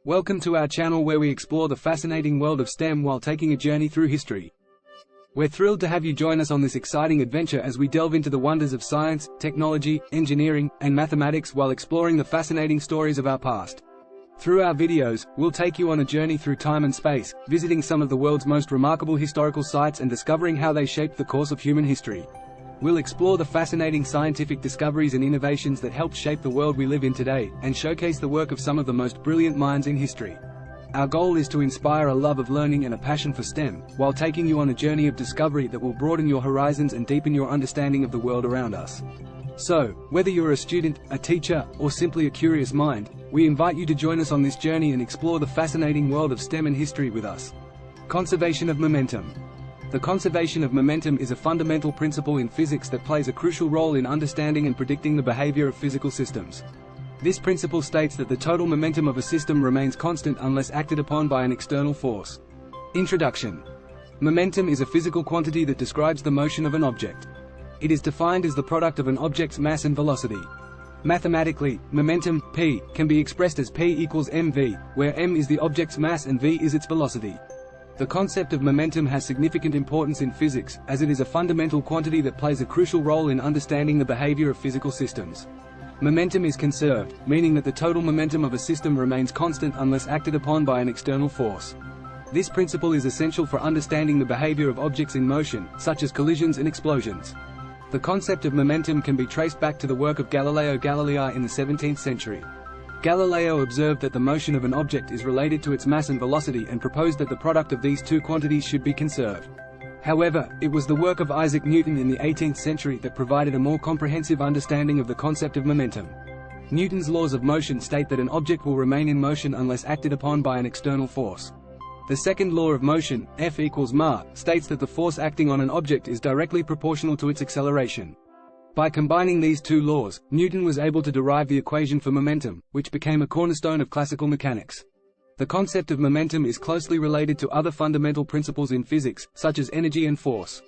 Welcome to our channel where we explore the fascinating world of STEM while taking a journey through history. We're thrilled to have you join us on this exciting adventure as we delve into the wonders of science, technology, engineering, and mathematics while exploring the fascinating stories of our past. Through our videos, we'll take you on a journey through time and space, visiting some of the world's most remarkable historical sites and discovering how they shaped the course of human history. We'll explore the fascinating scientific discoveries and innovations that helped shape the world we live in today, and showcase the work of some of the most brilliant minds in history. Our goal is to inspire a love of learning and a passion for STEM, while taking you on a journey of discovery that will broaden your horizons and deepen your understanding of the world around us. So, whether you're a student, a teacher, or simply a curious mind, we invite you to join us on this journey and explore the fascinating world of STEM and history with us. Conservation of momentum. The conservation of momentum is a fundamental principle in physics that plays a crucial role in understanding and predicting the behavior of physical systems. This principle states that the total momentum of a system remains constant unless acted upon by an external force. Introduction. Momentum is a physical quantity that describes the motion of an object. It is defined as the product of an object's mass and velocity. Mathematically, momentum, p, can be expressed as p equals mv, where m is the object's mass and v is its velocity. The concept of momentum has significant importance in physics, as it is a fundamental quantity that plays a crucial role in understanding the behavior of physical systems. Momentum is conserved, meaning that the total momentum of a system remains constant unless acted upon by an external force. This principle is essential for understanding the behavior of objects in motion, such as collisions and explosions. The concept of momentum can be traced back to the work of Galileo Galilei in the 17th century. Galileo observed that the motion of an object is related to its mass and velocity and proposed that the product of these two quantities should be conserved. However, it was the work of Isaac Newton in the 18th century that provided a more comprehensive understanding of the concept of momentum. Newton's laws of motion state that an object will remain in motion unless acted upon by an external force. The second law of motion, F equals ma, states that the force acting on an object is directly proportional to its acceleration. By combining these two laws, Newton was able to derive the equation for momentum, which became a cornerstone of classical mechanics. The concept of momentum is closely related to other fundamental principles in physics, such as energy and force.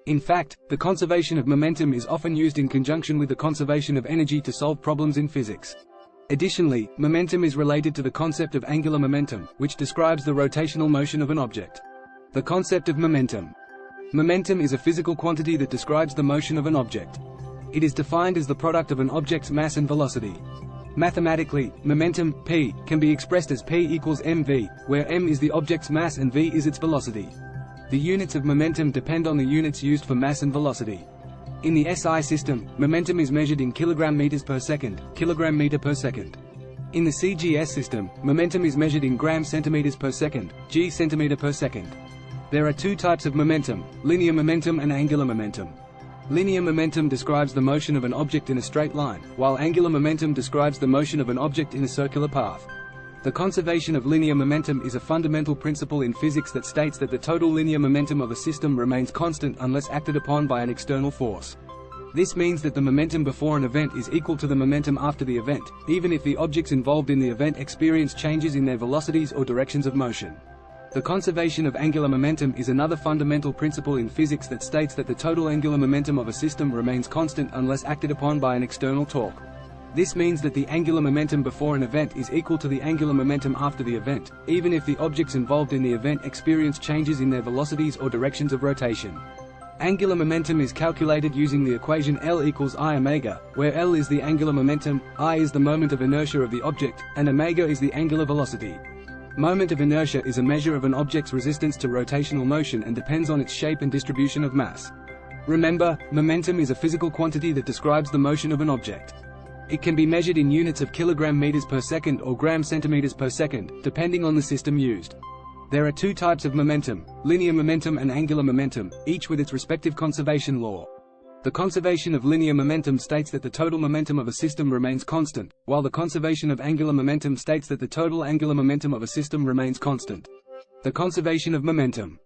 In fact, the conservation of momentum is often used in conjunction with the conservation of energy to solve problems in physics. Additionally, momentum is related to the concept of angular momentum, which describes the rotational motion of an object. The concept of momentum. Momentum is a physical quantity that describes the motion of an object. It is defined as the product of an object's mass and velocity. Mathematically, momentum, p, can be expressed as p equals mv, where m is the object's mass and v is its velocity. The units of momentum depend on the units used for mass and velocity. In the SI system, momentum is measured in kilogram meters per second, kilogram meter per second. In the CGS system, momentum is measured in gram centimeters per second, g centimeter per second. There are two types of momentum, linear momentum and angular momentum. Linear momentum describes the motion of an object in a straight line, while angular momentum describes the motion of an object in a circular path. The conservation of linear momentum is a fundamental principle in physics that states that the total linear momentum of a system remains constant unless acted upon by an external force. This means that the momentum before an event is equal to the momentum after the event, even if the objects involved in the event experience changes in their velocities or directions of motion. The conservation of angular momentum is another fundamental principle in physics that states that the total angular momentum of a system remains constant unless acted upon by an external torque. This means that the angular momentum before an event is equal to the angular momentum after the event, even if the objects involved in the event experience changes in their velocities or directions of rotation. Angular momentum is calculated using the equation L equals I omega, where L is the angular momentum, I is the moment of inertia of the object, and omega is the angular velocity. Moment of inertia is a measure of an object's resistance to rotational motion and depends on its shape and distribution of mass. Remember, momentum is a physical quantity that describes the motion of an object. It can be measured in units of kilogram meters per second or gram centimeters per second, depending on the system used. There are two types of momentum, linear momentum and angular momentum, each with its respective conservation law. The conservation of linear momentum states that the total momentum of a system remains constant, while the conservation of angular momentum states that the total angular momentum of a system remains constant. The conservation of momentum.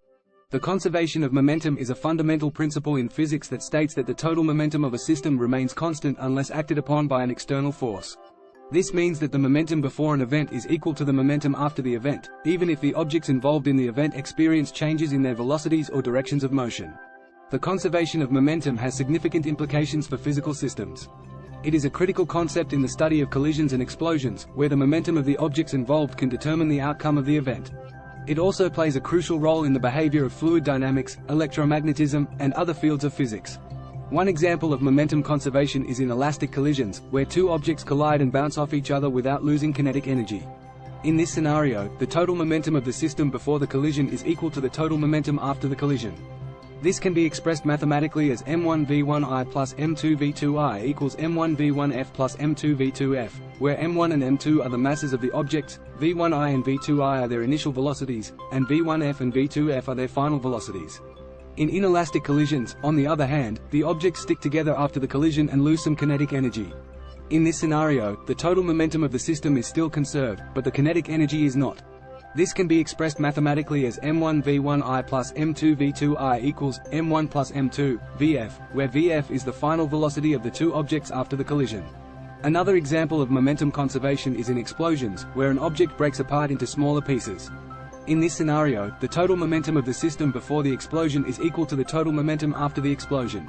The conservation of momentum is a fundamental principle in physics that states that the total momentum of a system remains constant unless acted upon by an external force. This means that the momentum before an event is equal to the momentum after the event, even if the objects involved in the event experience changes in their velocities or directions of motion. The conservation of momentum has significant implications for physical systems. It is a critical concept in the study of collisions and explosions, where the momentum of the objects involved can determine the outcome of the event. It also plays a crucial role in the behavior of fluid dynamics, electromagnetism, and other fields of physics. One example of momentum conservation is in elastic collisions, where two objects collide and bounce off each other without losing kinetic energy. In this scenario, the total momentum of the system before the collision is equal to the total momentum after the collision. This can be expressed mathematically as m1v1i plus m2v2i equals m1v1f plus m2v2f, where m1 and m2 are the masses of the objects, v1i and v2i are their initial velocities, and v1f and v2f are their final velocities. In inelastic collisions, on the other hand, the objects stick together after the collision and lose some kinetic energy. In this scenario, the total momentum of the system is still conserved, but the kinetic energy is not. This can be expressed mathematically as m1v1i plus m2v2i equals m1 plus m2, vf, where vf is the final velocity of the two objects after the collision. Another example of momentum conservation is in explosions, where an object breaks apart into smaller pieces. In this scenario, the total momentum of the system before the explosion is equal to the total momentum after the explosion.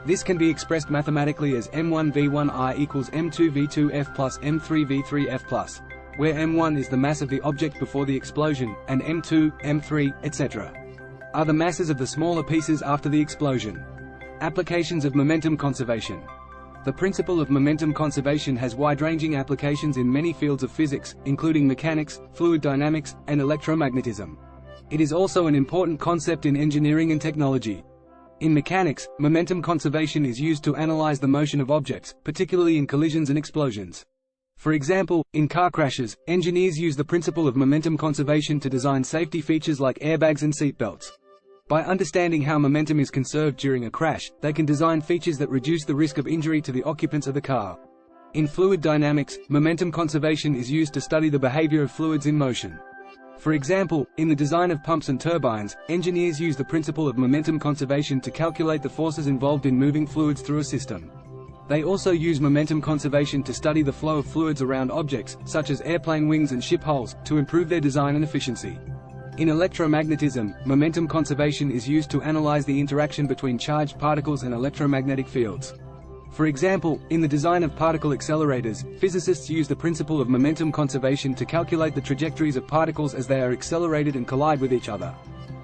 This can be expressed mathematically as m1v1i equals m2v2f plus m3v3f plus, where m1 is the mass of the object before the explosion, and m2, m3, etc. are the masses of the smaller pieces after the explosion. Applications of momentum conservation. The principle of momentum conservation has wide-ranging applications in many fields of physics, including mechanics, fluid dynamics, and electromagnetism. It is also an important concept in engineering and technology. In mechanics, momentum conservation is used to analyze the motion of objects, particularly in collisions and explosions. For example, in car crashes, engineers use the principle of momentum conservation to design safety features like airbags and seatbelts. By understanding how momentum is conserved during a crash, they can design features that reduce the risk of injury to the occupants of the car. In fluid dynamics, momentum conservation is used to study the behavior of fluids in motion. For example, in the design of pumps and turbines, engineers use the principle of momentum conservation to calculate the forces involved in moving fluids through a system. They also use momentum conservation to study the flow of fluids around objects, such as airplane wings and ship hulls, to improve their design and efficiency. In electromagnetism, momentum conservation is used to analyze the interaction between charged particles and electromagnetic fields. For example, in the design of particle accelerators, physicists use the principle of momentum conservation to calculate the trajectories of particles as they are accelerated and collide with each other.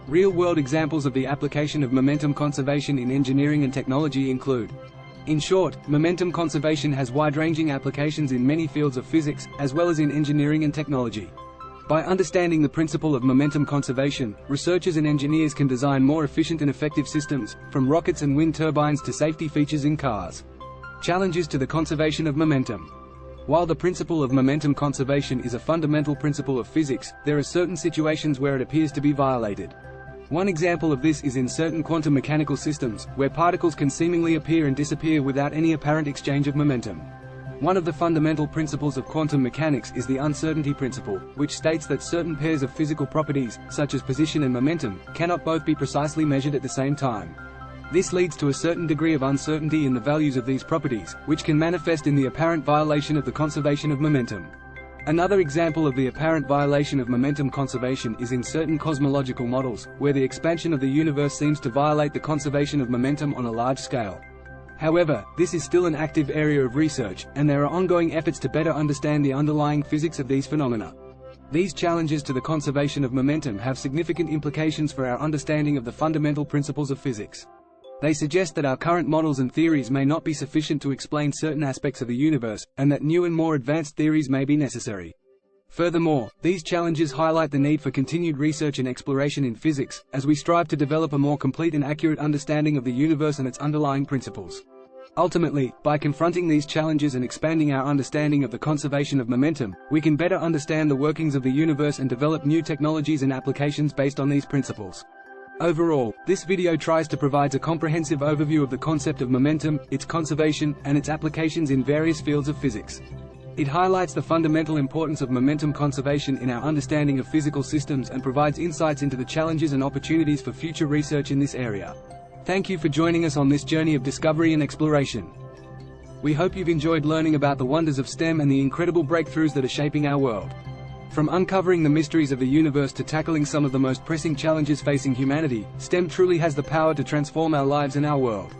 Real-world examples of the application of momentum conservation in engineering and technology include: in short, momentum conservation has wide-ranging applications in many fields of physics, as well as in engineering and technology. By understanding the principle of momentum conservation, researchers and engineers can design more efficient and effective systems, from rockets and wind turbines to safety features in cars. Challenges to the conservation of momentum. While the principle of momentum conservation is a fundamental principle of physics, there are certain situations where it appears to be violated. One example of this is in certain quantum mechanical systems, where particles can seemingly appear and disappear without any apparent exchange of momentum. One of the fundamental principles of quantum mechanics is the uncertainty principle, which states that certain pairs of physical properties, such as position and momentum, cannot both be precisely measured at the same time. This leads to a certain degree of uncertainty in the values of these properties, which can manifest in the apparent violation of the conservation of momentum. Another example of the apparent violation of momentum conservation is in certain cosmological models, where the expansion of the universe seems to violate the conservation of momentum on a large scale. However, this is still an active area of research, and there are ongoing efforts to better understand the underlying physics of these phenomena. These challenges to the conservation of momentum have significant implications for our understanding of the fundamental principles of physics. They suggest that our current models and theories may not be sufficient to explain certain aspects of the universe, and that new and more advanced theories may be necessary. Furthermore, these challenges highlight the need for continued research and exploration in physics, as we strive to develop a more complete and accurate understanding of the universe and its underlying principles. Ultimately, by confronting these challenges and expanding our understanding of the conservation of momentum, we can better understand the workings of the universe and develop new technologies and applications based on these principles. Overall, this video tries to provide a comprehensive overview of the concept of momentum, its conservation, and its applications in various fields of physics. It highlights the fundamental importance of momentum conservation in our understanding of physical systems and provides insights into the challenges and opportunities for future research in this area. Thank you for joining us on this journey of discovery and exploration. We hope you've enjoyed learning about the wonders of STEM and the incredible breakthroughs that are shaping our world. From uncovering the mysteries of the universe to tackling some of the most pressing challenges facing humanity, STEM truly has the power to transform our lives and our world.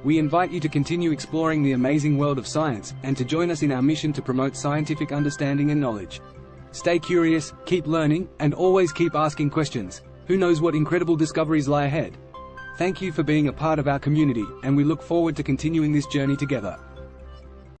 We invite you to continue exploring the amazing world of science, and to join us in our mission to promote scientific understanding and knowledge. Stay curious, keep learning, and always keep asking questions. Who knows what incredible discoveries lie ahead? Thank you for being a part of our community, and we look forward to continuing this journey together.